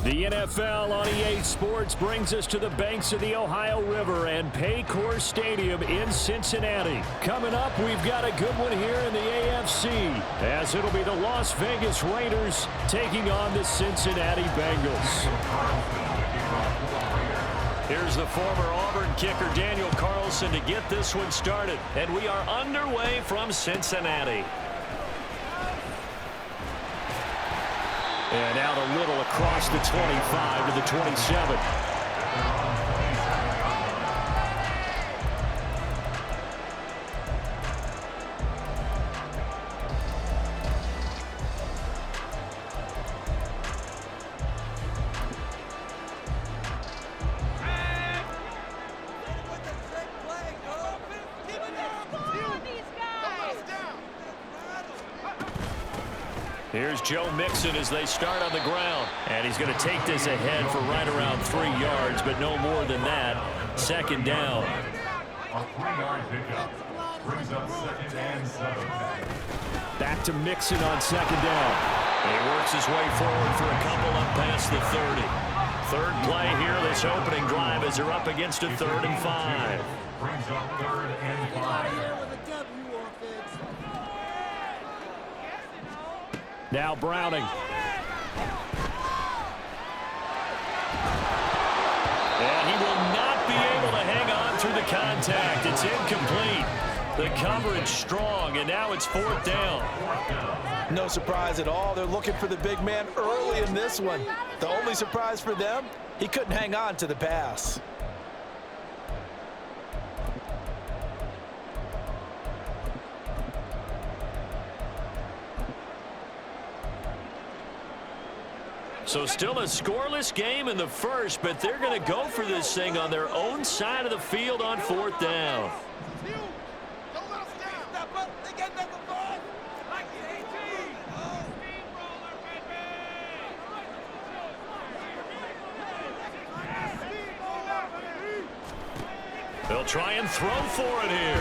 The NFL on EA Sports brings us to the banks of the Ohio River and Paycor Stadium in Cincinnati. Coming up, we've got a good one here in the AFC, as it'll be the Las Vegas Raiders taking on the Cincinnati Bengals. Here's the former Auburn kicker Daniel Carlson to get this one started, and we are underway from Cincinnati. And out a little across the 25 to the 27. Here's Joe Mixon as they start on the ground. And he's going to take this ahead for right around 3 yards, but no more than that. Second down. A 3-yard pickup brings up 2nd and 7. Back to Mixon on second down. He works his way forward for a couple up past the 30. Third play here, this opening drive as they're up against a 3rd and 5. Brings up 3rd and 5. Now Browning. And he will not be able to hang on through the contact. It's incomplete. The coverage strong, and now it's 4th down. No surprise at all. They're looking for the big man early in this one. The only surprise for them, he couldn't hang on to the pass. So still a scoreless game in the first, but they're going to go for this thing on their own side of the field on 4th down. They'll try and throw for it here.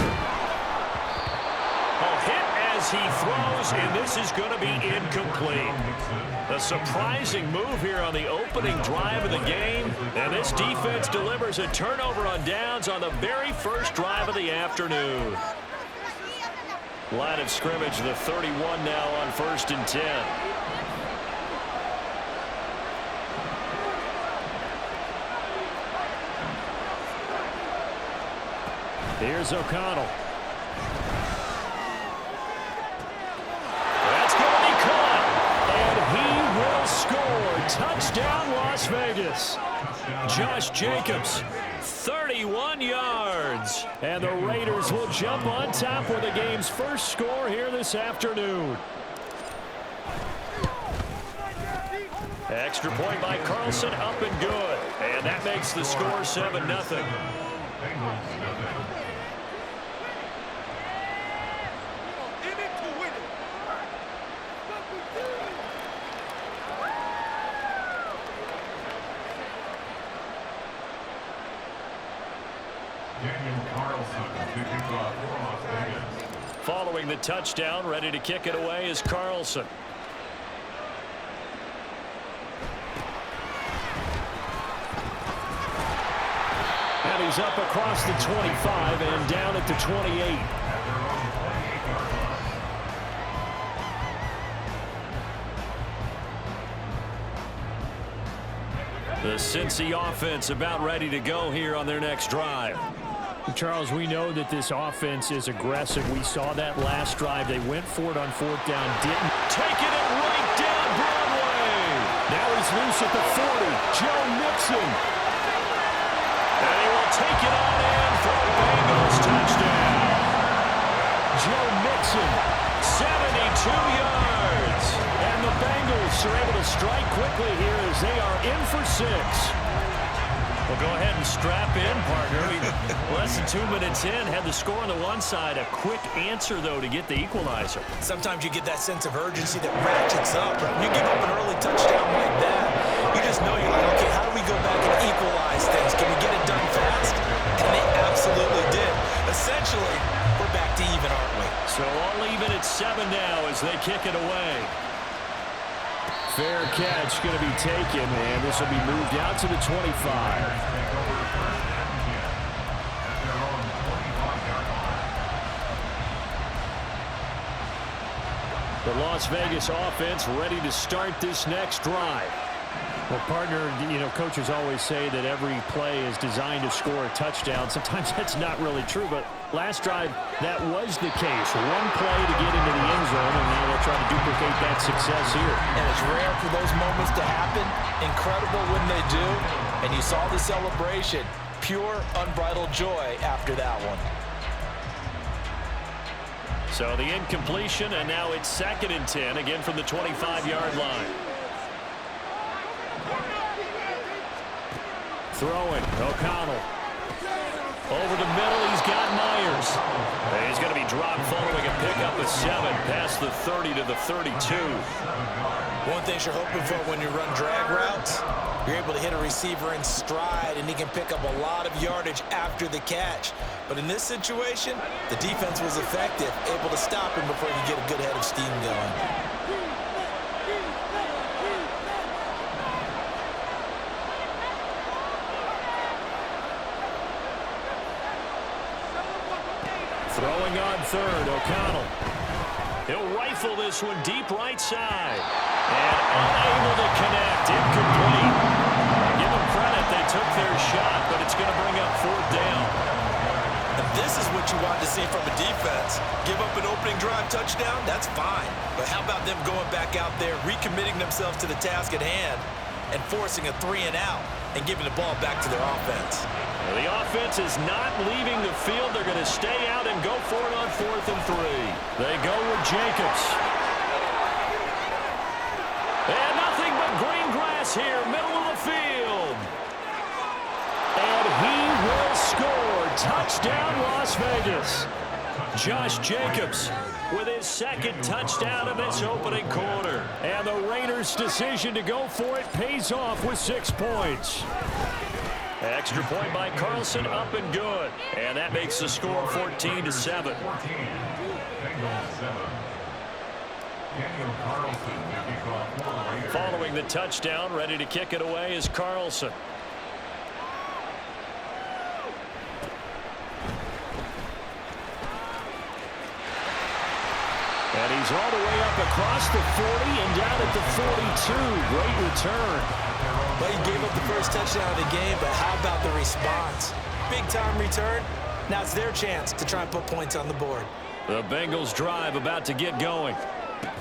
A hit as he throws, and this is going to be incomplete. A surprising move here on the opening drive of the game, and this defense delivers a turnover on downs on the very first drive of the afternoon. Line of scrimmage, the 31 now on 1st and 10. Here's O'Connell. Touchdown, Las Vegas. Josh Jacobs, 31 yards. And the Raiders will jump on top with the game's first score here this afternoon. Extra point by Carlson, up and good. And that makes the score 7-0. Following the touchdown, ready to kick it away is Carlson. And he's up across the 25 and down at the 28. The Cincy offense about ready to go here on their next drive. Charles, we know that this offense is aggressive. We saw that last drive. They went for it on 4th down, didn't. Taking it right down Broadway. Now he's loose at the 40. Joe Mixon. And he will take it on in for a Bengals touchdown. Joe Mixon, 72 yards. And the Bengals are able to strike quickly here as they are in for 6. Well, go ahead and strap in, partner. Less than 2 minutes in, had the score on the one side. A quick answer, though, to get the equalizer. Sometimes you get that sense of urgency that ratchets up. Right? When you give up an early touchdown like that, you just know you're like, okay, how do we go back and equalize things? Can we get it done fast? And they absolutely did. Essentially, we're back to even, aren't we? So all even at 7 now as they kick it away. Fair catch going to be taken, and this will be moved out to the 25. The Las Vegas offense ready to start this next drive. Well, partner, coaches always say that every play is designed to score a touchdown. Sometimes that's not really true, but last drive, that was the case. One play to get into the end zone, and now they'll try to duplicate that success here. And it's rare for those moments to happen. Incredible when they do. And you saw the celebration. Pure, unbridled joy after that one. So the incompletion, and now it's 2nd and 10, again from the 25-yard line. Throwing, O'Connell. Over the middle, he's got Myers. And he's going to be dropped following a pickup of 7 past the 30 to the 32. One thing you're hoping for when you run drag routes, you're able to hit a receiver in stride, and he can pick up a lot of yardage after the catch. But in this situation, the defense was effective, able to stop him before he could get a good head of steam going. Throwing on 3rd, O'Connell. He'll rifle this one deep right side. And unable to connect. Incomplete. Give them credit. They took their shot, but it's going to bring up 4th down. And this is what you want to see from a defense. Give up an opening drive touchdown, that's fine. But how about them going back out there, recommitting themselves to the task at hand, and forcing a 3-and-out and giving the ball back to their offense? Well, the offense is not leaving the field. They're going to stay out and go for it on 4th and 3. They go with Jacobs. And nothing but green grass here, middle of the field. And he will score. Touchdown, Las Vegas. Josh Jacobs with his 2nd touchdown of this opening quarter. And the Raiders' decision to go for it pays off with 6 points. Extra point by Carlson, up and good. And that makes the score 14-7. Following the touchdown, ready to kick it away is Carlson. And he's all the way up across the 40 and down at the 42. Great return. Well, he gave up the first touchdown of the game, but how about the response? Big-time return. Now it's their chance to try and put points on the board. The Bengals drive about to get going.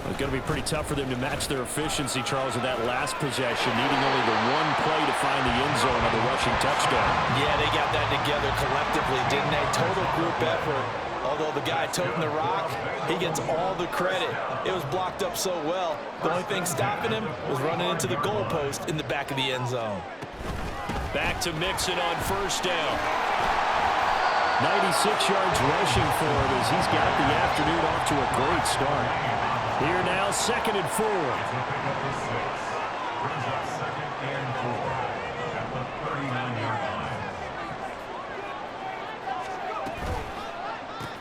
It's going to be pretty tough for them to match their efficiency, Charles, with that last possession, needing only the one play to find the end zone on the rushing touchdown. Yeah, they got that together collectively, didn't they? Total group effort. Although the guy toting the rock, he gets all the credit. It was blocked up so well. The only thing stopping him was running into the goalpost in the back of the end zone. Back to Mixon on 1st down. 96 yards rushing for him as he's got the afternoon off to a great start. Here now, 2nd and 4.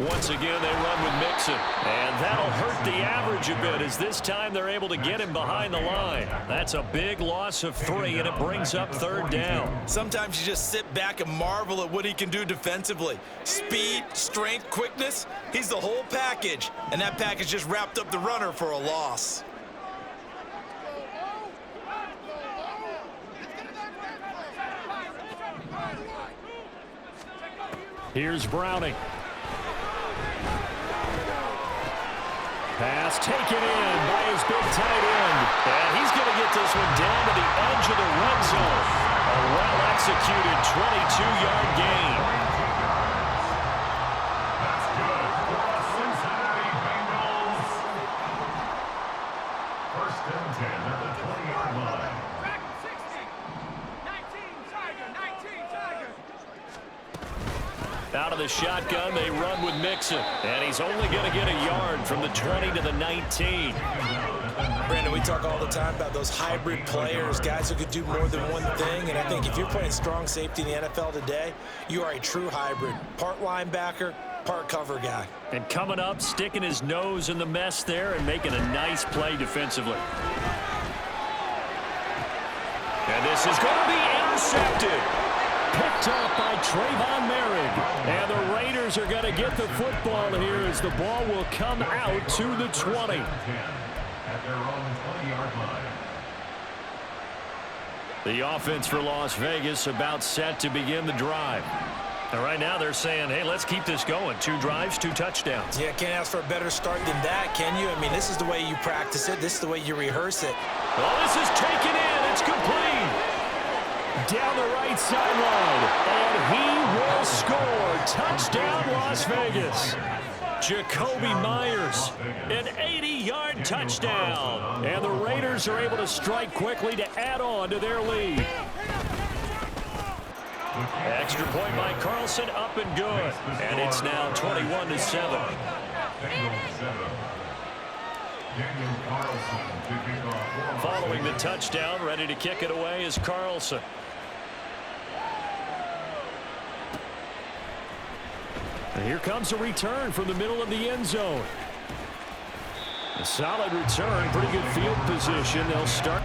Once again, they run with Mixon. And that'll hurt the average a bit as this time they're able to get him behind the line. That's a big loss of 3, and it brings up 3rd down. Sometimes you just sit back and marvel at what he can do defensively. Speed, strength, quickness, he's the whole package. And that package just wrapped up the runner for a loss. Here's Browning. Pass taken in by his big tight end. And he's going to get this one down to the edge of the red zone. A well-executed 22-yard gain. That's good for the Cincinnati Bengals. 1st and 10 at the 20-yard line. Back 60. 19 Tiger, 19 Tiger. Out of the shotgun, they run with Mixon. And he's only going to get a yard from the 20 to the 19. Brandon, we talk all the time about those hybrid players, guys who could do more than one thing. And I think if you're playing strong safety in the NFL today, you are a true hybrid. Part linebacker, part cover guy. And coming up, sticking his nose in the mess there and making a nice play defensively. this is going to be intercepted. Picked up by Trayvon Merrick. And the Raiders are going to get the football here as the ball will come out to the 20. At their own 20-yard line. The offense for Las Vegas about set to begin the drive. And right now they're saying, hey, let's keep this going. 2 drives, 2 touchdowns. Yeah, can't ask for a better start than that, can you? I mean, this is the way you practice it. This is the way you rehearse it. Well, this is taken in. It's complete. Down the right sideline. And he will score. Touchdown, Las Vegas. Jacoby Myers, an 80-yard touchdown. And the Raiders are able to strike quickly to add on to their lead. Extra point by Carlson, up and good. And it's now 21-7. Following the touchdown, ready to kick it away is Carlson. And here comes a return from the middle of the end zone. A solid return, pretty good field position. They'll start.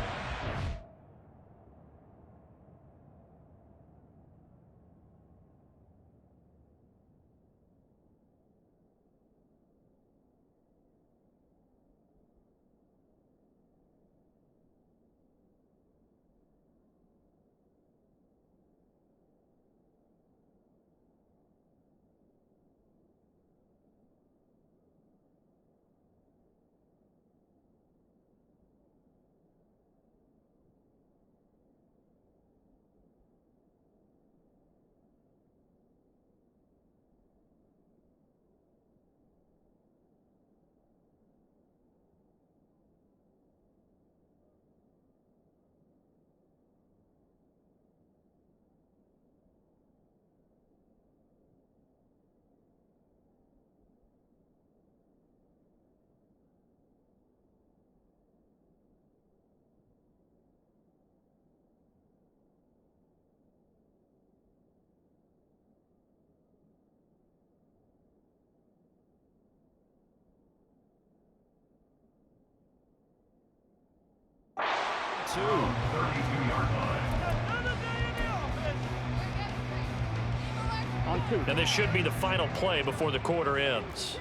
And this should be the final play before the quarter ends.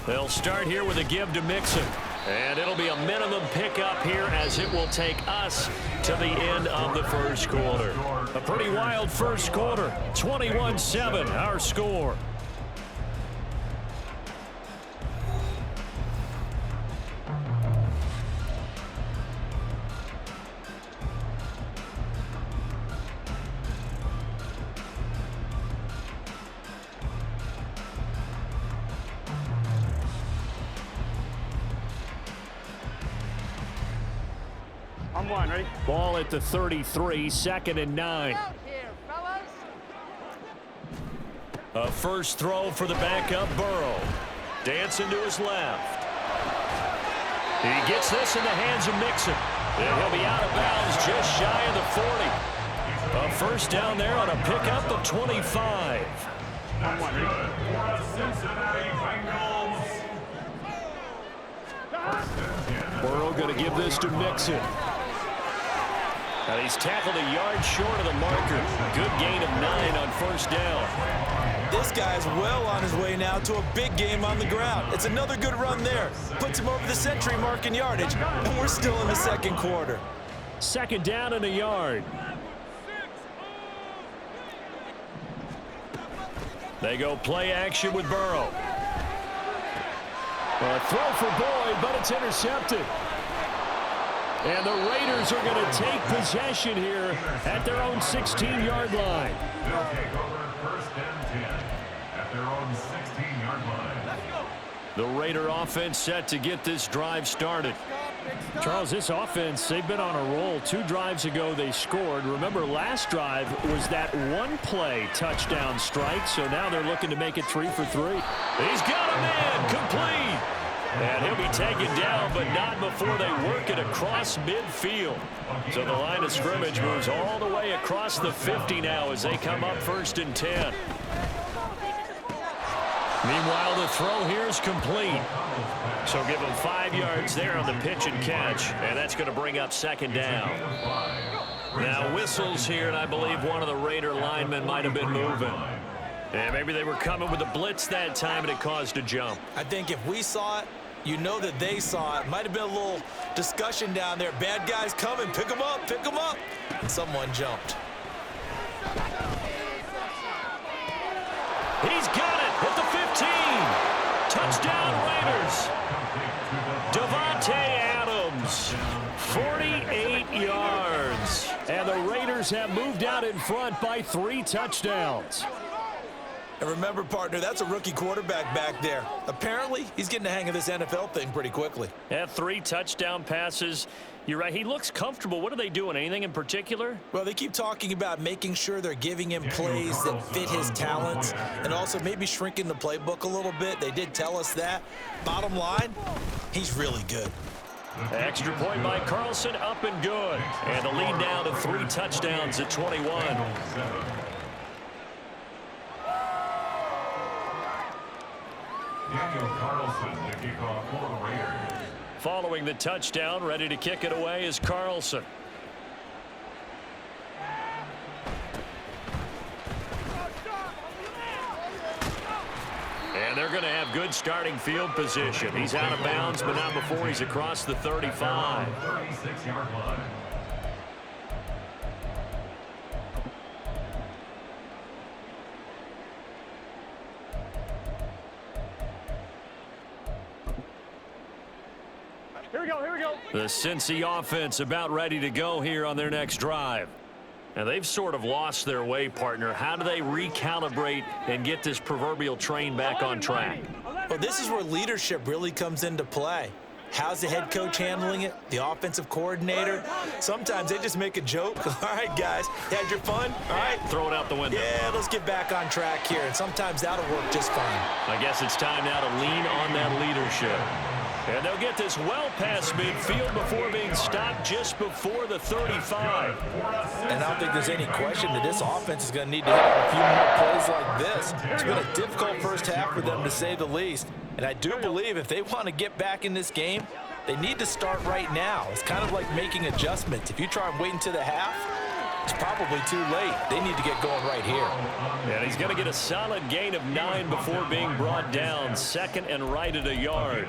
They'll start here with a give to Mixon. And it'll be a minimum pickup here as it will take us to the end of the first quarter. A pretty wild first quarter. 21-7, our score. Ready? Ball at the 33, 2nd and 9. Out here, fellas. A first throw for the backup Burrow. Dancing to his left. He gets this in the hands of Mixon. And he'll be out of bounds just shy of the 40. A first down there on a pickup of 25. That's good for the Cincinnati Bengals. Burrow going to give this to Mixon. And he's tackled a yard short of the marker. Good gain of 9 on first down. This guy's well on his way now to a big game on the ground. It's another good run there. Puts him over the century mark in yardage, and we're still in the second quarter. 2nd down and a yard. They go play action with Burrow. A throw for Boyd, but it's intercepted. And the Raiders are going to take possession here at their own 16-yard line. They'll take over 1st and 10 at their own 16-yard line. The Raider offense set to get this drive started. Charles, this offense, they've been on a roll. 2 drives ago they scored. Remember, last drive was that one-play touchdown strike, so now they're looking to make it 3 for 3. He's got a man, complete. And he'll be taken down, but not before they work it across midfield. So the line of scrimmage moves all the way across the 50 now as they come up 1st and 10. Meanwhile, the throw here is complete. So give him 5 yards there on the pitch and catch, and that's going to bring up second down. Now whistles here, and I believe one of the Raider linemen might have been moving. And maybe they were coming with a blitz that time, and it caused a jump. I think if we saw it, you know that they saw it. Might have been a little discussion down there. Bad guys coming. Pick them up. Pick them up. And someone jumped. He's got it at the 15. Touchdown Raiders. Davante Adams, 48 yards. And the Raiders have moved out in front by 3 touchdowns. And remember, partner, that's a rookie quarterback back there. Apparently, he's getting the hang of this NFL thing pretty quickly. Had 3 touchdown passes. You're right. He looks comfortable. What are they doing? Anything in particular? Well, they keep talking about making sure they're giving him plays that fit his talents and also maybe shrinking the playbook a little bit. They did tell us that. Bottom line, he's really good. Extra point by Carlson, up and good. And the lead now to 3 touchdowns at 21. Daniel Carlson to kick off for the Raiders. Following the touchdown, ready to kick it away is Carlson. And they're going to have good starting field position. He's out of bounds, but not before he's across the 35. 36-yard line. Here we go, here we go. The Cincy offense about ready to go here on their next drive. And they've sort of lost their way, partner. How do they recalibrate and get this proverbial train back on track? Well, this is where leadership really comes into play. How's the head coach handling it? The offensive coordinator? Sometimes they just make a joke. All right, guys, you had your fun? All right. Throw it out the window. Yeah, let's get back on track here. And sometimes that'll work just fine. I guess it's time now to lean on that leadership. And they'll get this well past midfield before being stopped just before the 35. And I don't think there's any question that this offense is going to need to hit a few more plays like this. It's been a difficult first half for them, to say the least. And I do believe if they want to get back in this game, they need to start right now. It's kind of like making adjustments. If you try and wait until the half, it's probably too late. They need to get going right here. And he's going to get a solid gain of 9 before being brought down. Second and right at a yard.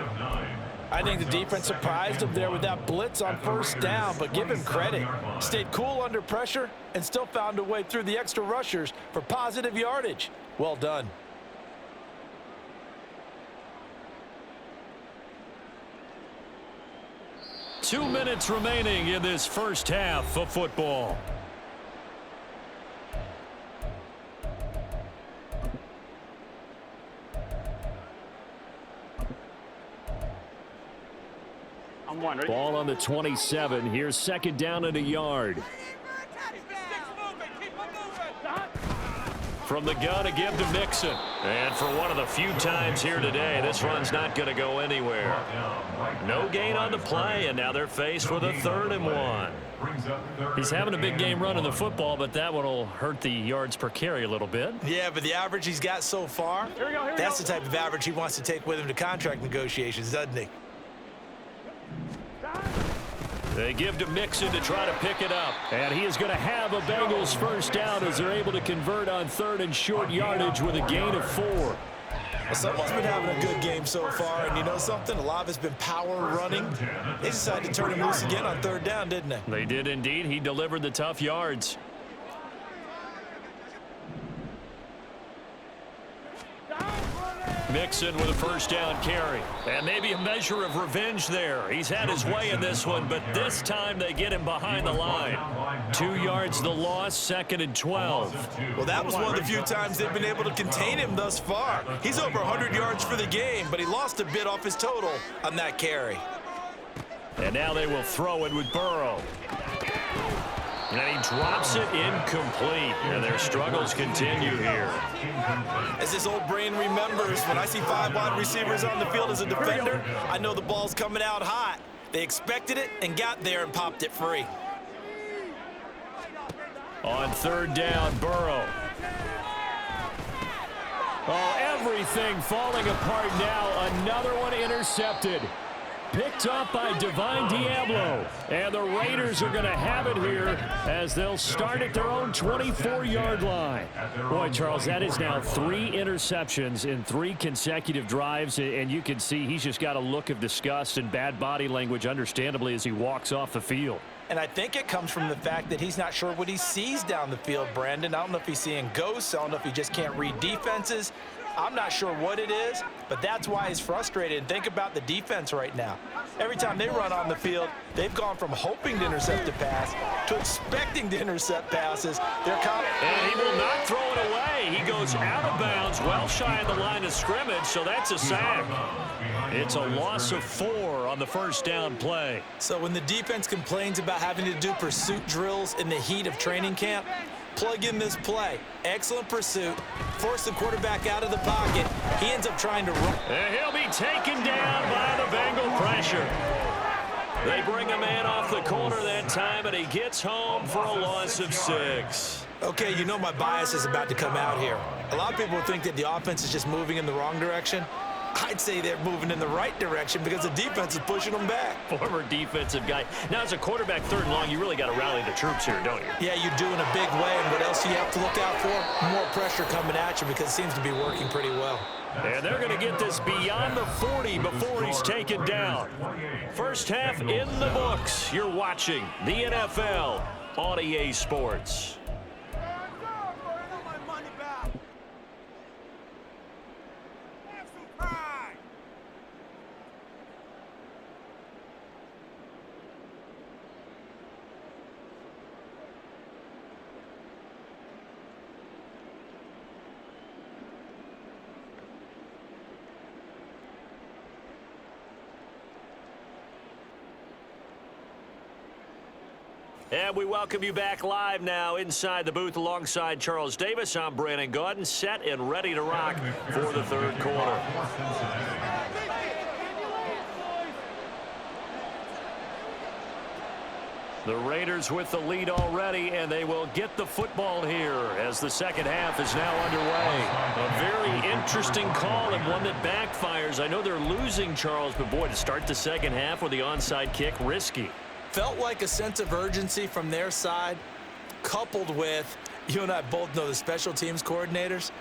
I think the defense surprised him there with that blitz on first down, but give him credit. Stayed cool under pressure and still found a way through the extra rushers for positive yardage. Well done. Two minutes remaining in this first half of football. Ball on the 27. Here's second down and a yard. From the gun, a give to Mixon. And for one of the few times here today, this run's not going to go anywhere. No gain on the play, and now they're faced with a 3rd and 1. He's having a big game running the football, but that one will hurt the yards per carry a little bit. Yeah, but the average he's got so far, that's the type of average he wants to take with him to contract negotiations, doesn't he? They give to Mixon to try to pick it up. And he is going to have a Bengals first down as they're able to convert on 3rd and short yardage with a gain of 4. Well, someone's been having a good game so far, and you know something? A lot of it's been power running. They decided to turn him loose again on 3rd down, didn't they? They did indeed. He delivered the tough yards. Mixon with a first down carry. And maybe a measure of revenge there. He's had his way in this one, but this time they get him behind the line. 2 yards the loss, 2nd and 12. Well, that was one of the few times they've been able to contain him thus far. He's over 100 yards for the game, but he lost a bit off his total on that carry. And now they will throw it with Burrow. And he drops it incomplete. And their struggles continue here. As his old brain remembers, when I see 5 wide receivers on the field as a defender, I know the ball's coming out hot. They expected it and got there and popped it free. On 3rd down, Burrow. Oh, everything falling apart now. Another one intercepted. Picked up by Divine Diablo. And the Raiders are going to have it here as they'll start at their own 24-yard line. Boy, Charles, that is now 3 interceptions in 3 consecutive drives. And you can see he's just got a look of disgust and bad body language, understandably, as he walks off the field. And I think it comes from the fact that he's not sure what he sees down the field, Brandon. I don't know if he's seeing ghosts. I don't know if he just can't read defenses. I'm not sure what it is, but that's why he's frustrated. And think about the defense right now. Every time they run on the field, they've gone from hoping to intercept a pass to expecting to intercept passes. And he will not throw it away. He goes out of bounds, well shy of the line of scrimmage, so that's a sack. It's a loss of 4 on the first down play. So when the defense complains about having to do pursuit drills in the heat of training camp, plug in this play. Excellent pursuit. Force the quarterback out of the pocket. He ends up trying to run. And he'll be taken down by the Bengal pressure. They bring a man off the corner that time, and he gets home for a loss of 6. Okay, you know my bias is about to come out here. A lot of people think that the offense is just moving in the wrong direction. I'd say they're moving in the right direction because the defense is pushing them back. Former defensive guy. Now, as a quarterback, 3rd and long, you really got to rally the troops here, don't you? Yeah, you do in a big way. And what else do you have to look out for? More pressure coming at you because it seems to be working pretty well. And they're going to get this beyond the 40 before he's taken down. First half in the books. You're watching the NFL on EA Sports. And we welcome you back live now inside the booth alongside Charles Davis. I'm Brandon Gaudin, set and ready to rock for the 3rd quarter. The Raiders with the lead already, and they will get the football here as the second half is now underway. A very interesting call and one that backfires. I know they're losing, Charles, but boy, to start the second half with the onside kick, risky. Felt like a sense of urgency from their side, coupled with, you and I both know the special teams coordinators,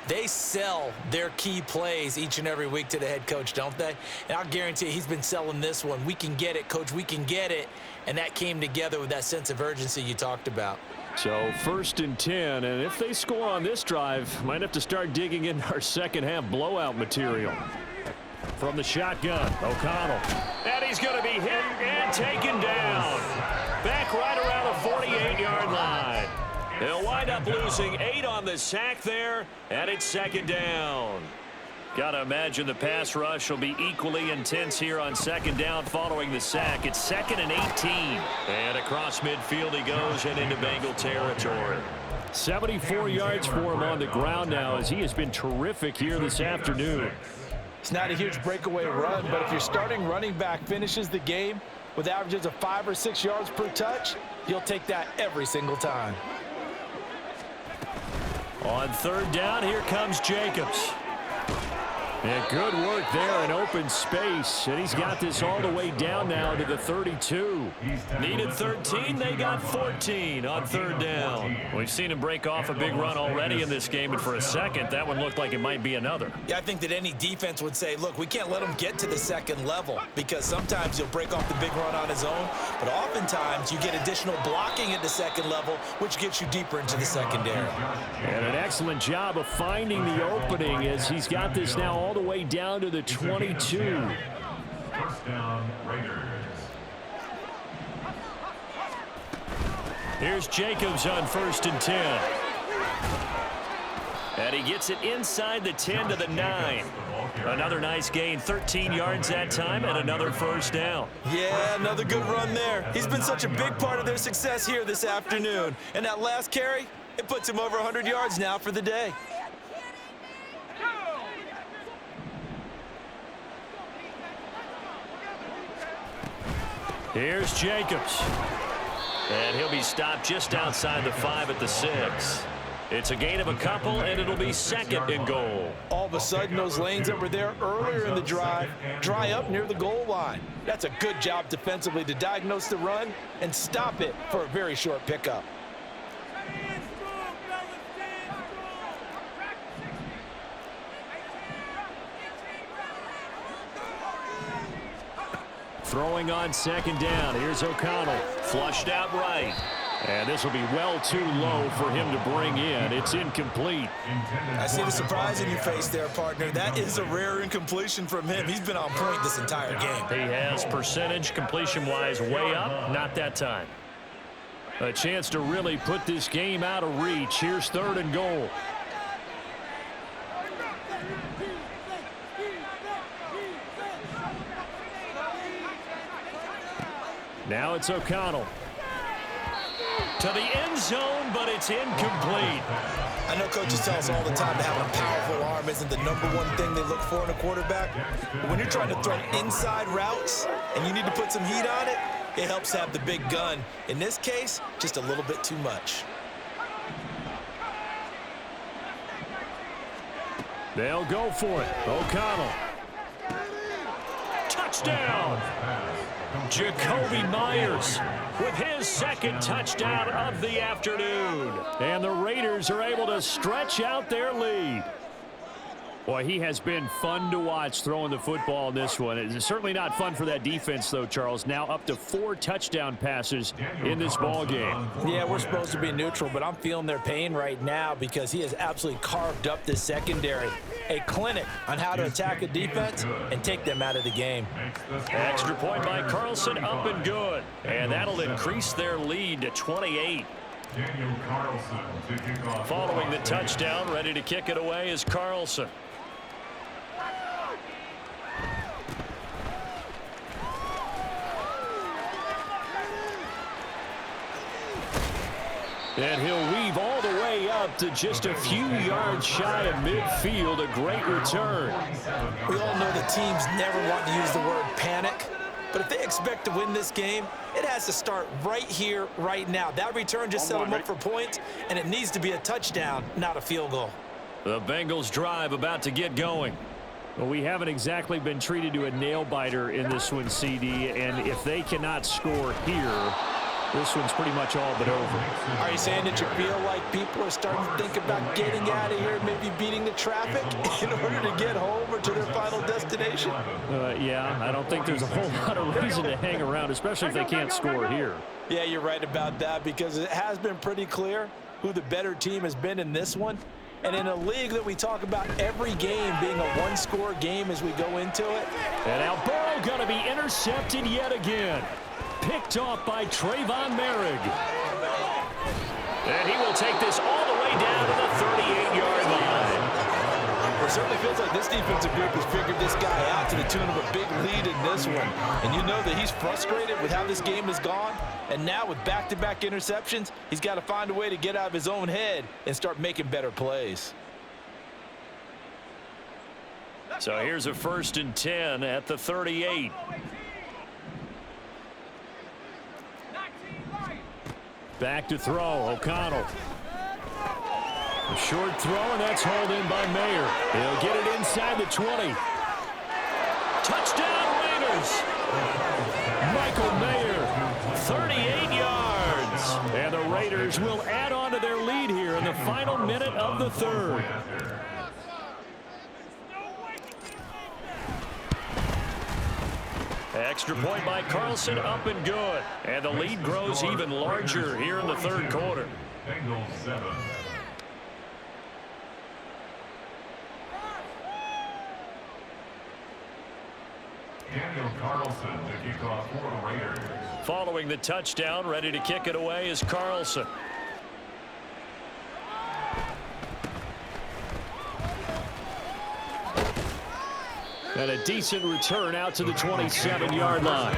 they sell their key plays each and every week to the head coach, don't they? And I'll guarantee you he's been selling this one. We can get it, coach, we can get it. And that came together with that sense of urgency you talked about. So 1st and 10, and if they score on this drive, might have to start digging in our second half blowout material. From the shotgun, O'Connell. And he's going to be hit and taken down. Back right around the 48-yard line. They'll wind up losing 8 on the sack there, and it's 2nd down. Got to imagine the pass rush will be equally intense here on 2nd down following the sack. It's 2nd and 18. And across midfield he goes and into Bengal territory. 74 yards for him on the ground now as he has been terrific here this afternoon. It's not a huge breakaway run, but if your starting running back finishes the game with averages of 5 or 6 yards per touch, you'll take that every single time. On 3rd down, here comes Jacobs. And good work there in open space. And he's got this all the way down now to the 32. Needed 13. They got 14 on 3rd down. We've seen him break off a big run already in this game. And for a second, that one looked like it might be another. Yeah, I think that any defense would say, look, we can't let him get to the 2nd level because sometimes he'll break off the big run on his own. But oftentimes you get additional blocking at the 2nd level, which gets you deeper into the secondary. And an excellent job of finding the opening as he's got this now all the way down to the 22. 1st down, Raiders. Here's Jacobs on 1st and 10. And he gets it inside the 10 to the 9. Another nice gain, 13 yards that time, and another 1st down. Yeah, another good run there. He's been such a big part of their success here this afternoon. And that last carry, it puts him over 100 yards now for the day. Here's Jacobs. And he'll be stopped just outside the 5 at the 6. It's a gain of a couple, and it'll be 2nd and goal. All of a sudden, those lanes that were there earlier in the drive dry up near the goal line. That's a good job defensively to diagnose the run and stop it for a very short pickup. Throwing on 2nd down. Here's O'Connell. Flushed out right. And this will be well too low for him to bring in. It's incomplete. I see the surprise in your face there, partner. That is a rare incompletion from him. He's been on point this entire game. He has percentage completion-wise way up. Not that time. A chance to really put this game out of reach. Here's 3rd and goal. Now it's O'Connell. To the end zone, but it's incomplete. I know coaches tell us all the time that having a powerful arm isn't the #1 thing they look for in a quarterback. But when you're trying to throw inside routes and you need to put some heat on it, it helps have the big gun. In this case, just a little bit too much. They'll go for it. O'Connell. Touchdown! Jacoby Myers with his 2nd touchdown of the afternoon. And the Raiders are able to stretch out their lead. Boy, he has been fun to watch throwing the football in this one. It's certainly not fun for that defense, though, Charles. Now up to 4 touchdown passes in this ball game. Yeah, we're supposed to be neutral, but I'm feeling their pain right now because he has absolutely carved up this secondary. A clinic on how to attack a defense and take them out of the game. Extra point by Carlson, up and good. And that'll increase their lead to 28. Daniel Carlson to kick off. Following the touchdown, ready to kick it away is Carlson. And he'll weave all the way up to just a few yards shy of midfield. A great return. We all know the teams never want to use the word panic, but if they expect to win this game, it has to start right here, right now. That return just set them up for points, and it needs to be a touchdown, not a field goal. The Bengals drive about to get going. Well, we haven't exactly been treated to a nail-biter in this one, CD, and if they cannot score here, this one's pretty much all but over. Are you saying that you feel like people are starting to think about getting out of here, maybe beating the traffic in order to get home or to their final destination? Yeah, I don't think there's a whole lot of reason to hang around, especially if they can't score here. Yeah, you're right about that because it has been pretty clear who the better team has been in this one. And in a league that we talk about every game being a one-score game as we go into it. And now Burrow going to be intercepted yet again. Picked off by Trayvon Merrick. And he will take this all the way down to the 38-yard line. It certainly feels like this defensive group has figured this guy out to the tune of a big lead in this one. And you know that he's frustrated with how this game has gone. And now with back-to-back interceptions, he's got to find a way to get out of his own head and start making better plays. So here's a 1st and 10 at the 38. Back to throw, O'Connell. A short throw, and that's hauled in by Mayer. He'll get it inside the 20. Touchdown, Raiders! Michael Mayer, 38 yards. And the Raiders will add on to their lead here in the final minute of the 3rd. Extra point by Carlson, up and good. And the lead grows even larger here in the 3rd quarter. Bengals 7. Daniel Carlson to kick off for the Raiders. Following the touchdown, ready to kick it away is Carlson. And a decent return out to the 27-yard line.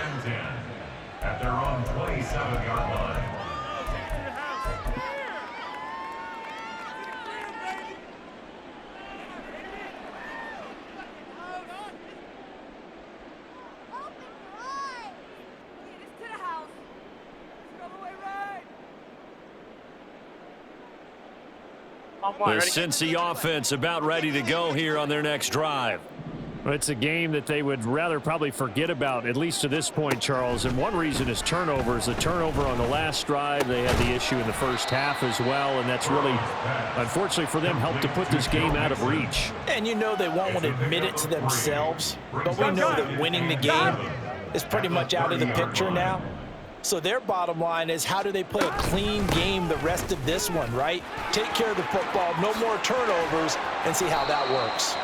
At their own 27-yard line. The Cincy offense about ready to go here on their next drive. It's a game that they would rather probably forget about, at least to this point, Charles. And one reason is turnovers. The turnover on the last drive, they had the issue in the first half as well, and that's really, unfortunately for them, helped to put this game out of reach. And you know they won't want to admit it to themselves, but we know that winning the game is pretty much out of the picture now. So their bottom line is, how do they play a clean game the rest of this one, right? Take care of the football, no more turnovers, and see how that works.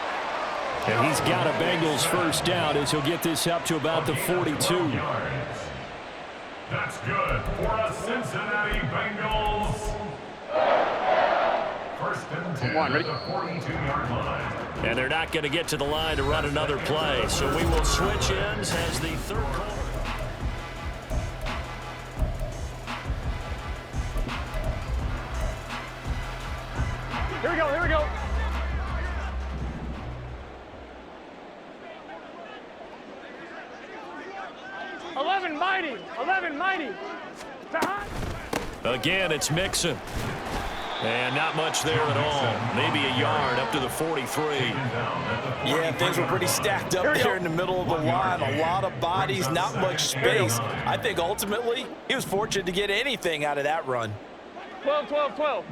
And he's got a Bengals first down as he'll get this up to about the 42. That's good for the Cincinnati Bengals. First and 10 at the 42-yard line. And they're not going to get to the line to run another play. So we will switch ends as the third quarter. Here we go, here we go. Eleven mighty. Again, it's Mixon. And not much there at all. Maybe a yard up to the 43. Yeah, things were pretty stacked up there in the middle of the line. A lot of bodies, not much space. I think ultimately he was fortunate to get anything out of that run. 12.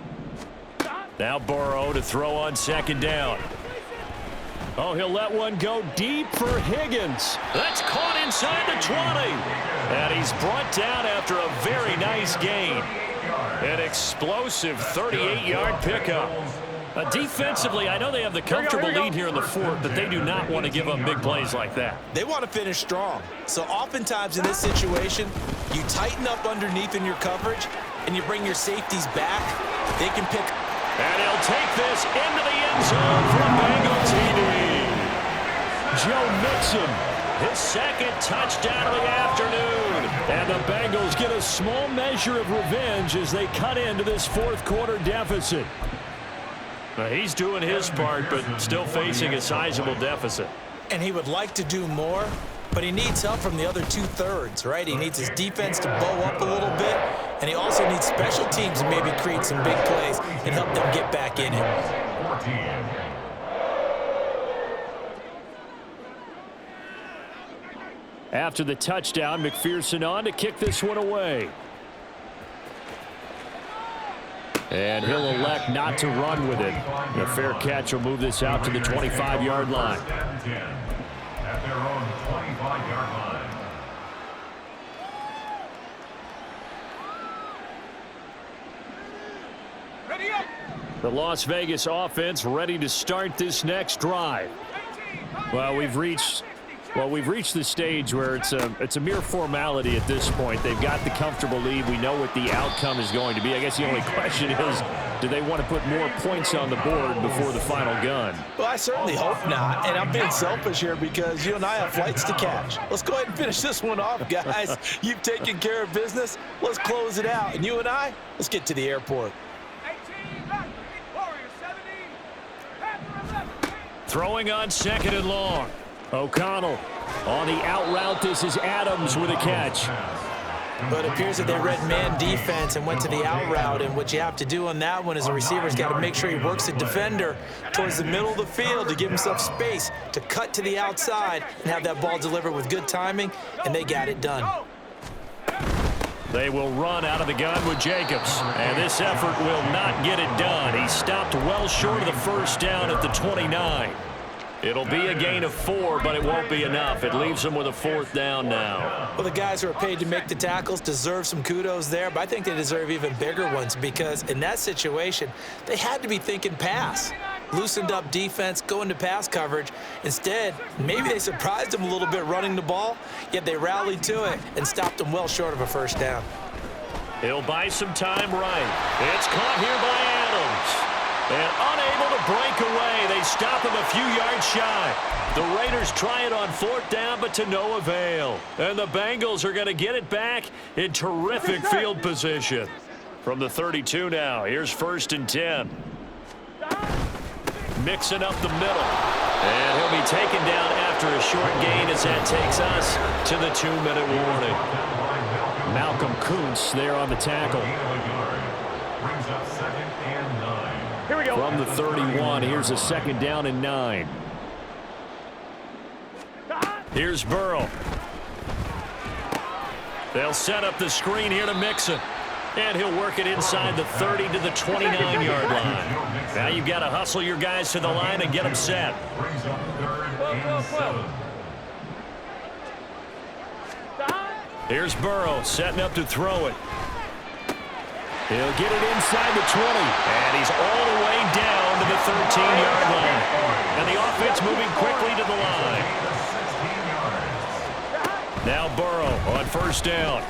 Now Burrow to throw on second down. Oh, he'll let one go deep for Higgins. That's caught inside the 20. And he's brought down after a very nice gain. An explosive 38-yard pickup. Defensively, I know they have the comfortable lead here in the fourth, but they do not want to give up big plays like that. They want to finish strong. So oftentimes in this situation, you tighten up underneath in your coverage, and you bring your safeties back. They can pick. And he'll take this into the end zone for a Bengal TD. Joe Mixon, his second touchdown of the afternoon. And the Bengals get a small measure of revenge as they cut into this fourth quarter deficit. He's doing his part, but still facing a sizable deficit. And he would like to do more, but he needs help from the other two-thirds, right? He needs his defense to bow up a little bit, and he also needs special teams to maybe create some big plays and help them get back in it. After the touchdown, McPherson on to kick this one away. And he'll elect not to run with it. A fair catch will move this out to the 25-yard line. At their own 25-yard line. Ready up. The Las Vegas offense ready to start this next drive. Well, we've reached the stage where it's a mere formality at this point. They've got the comfortable lead. We know what the outcome is going to be. I guess the only question is, do they want to put more points on the board before the final gun? Well, I certainly hope not. And I'm being selfish here because you and I have flights to catch. Let's go ahead and finish this one off, guys. You've taken care of business. Let's close it out. And you and I, let's get to the airport. 18 back. Warriors 17. Panther 11. Throwing on second and long. O'Connell on the out route. This is Adams with a catch. But it appears that they read man defense and went to the out route. And what you have to do on that one is a receiver's got to make sure he works the defender towards the middle of the field to give himself space to cut to the outside and have that ball delivered with good timing. And they got it done. They will run out of the gun with Jacobs. And this effort will not get it done. He stopped well short of the first down at the 29. It'll be a gain of 4, but it won't be enough. It leaves them with a fourth down now. Well, the guys who are paid to make the tackles deserve some kudos there, but I think they deserve even bigger ones because in that situation, they had to be thinking pass. Loosened up defense, going to pass coverage. Instead, maybe they surprised them a little bit running the ball, yet they rallied to it and stopped them well short of a first down. He'll buy some time right. It's caught here by Adams. And unable to break away, they stop him a few yards shy. The Raiders try it on fourth down, but to no avail. And the Bengals are going to get it back in terrific field position. From the 32 now, here's 1st and 10. Mixing up the middle. And he'll be taken down after a short gain as that takes us to the 2-minute warning. Malcolm Kuntz there on the tackle. Brings up 2nd and 9. Here we go. From the 31, here's a 2nd down and 9. Here's Burrow. They'll set up the screen here to Mixon. And he'll work it inside the 30 to the 29-yard line. Now you've got to hustle your guys to the line and get them set. Brings up 3rd and 7. Here's Burrow setting up to throw it. He'll get it inside the 20. And he's all the way down to the 13-yard line. And the offense moving quickly to the line. Now Burrow on 1st down.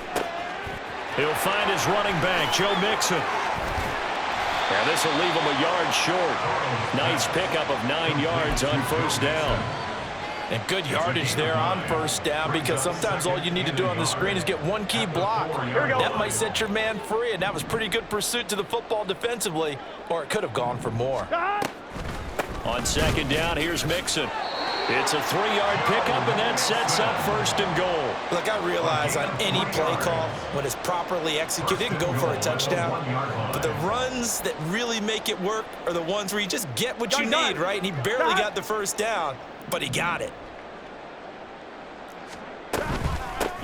He'll find his running back, Joe Mixon. Now this will leave him a yard short. Nice pickup of 9 yards on 1st down. And good yardage there on 1st down, because sometimes all you need to do on the screen is get one key block. That might set your man free, and that was pretty good pursuit to the football defensively, or it could have gone for more. On 2nd down, here's Mixon. It's a 3-yard pickup, and that sets up 1st and goal. Look, I realize on any play call, when it's properly executed, it can go for a touchdown. But the runs that really make it work are the ones where you just get what you need, right? And he barely got the 1st down, but he got it.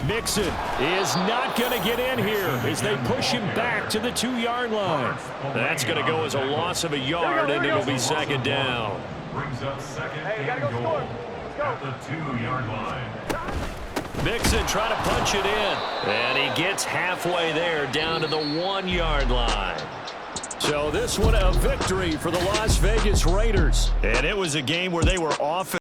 Mixon is not going to get in here as they push him back to the 2-yard line. That's going to go as a loss of a yard, and it'll be 2nd down. Brings up 2nd and goal at the 2-yard line. Mixon trying to punch it in, and he gets halfway there down to the 1-yard line. So this one a victory for the Las Vegas Raiders. And it was a game where they were off.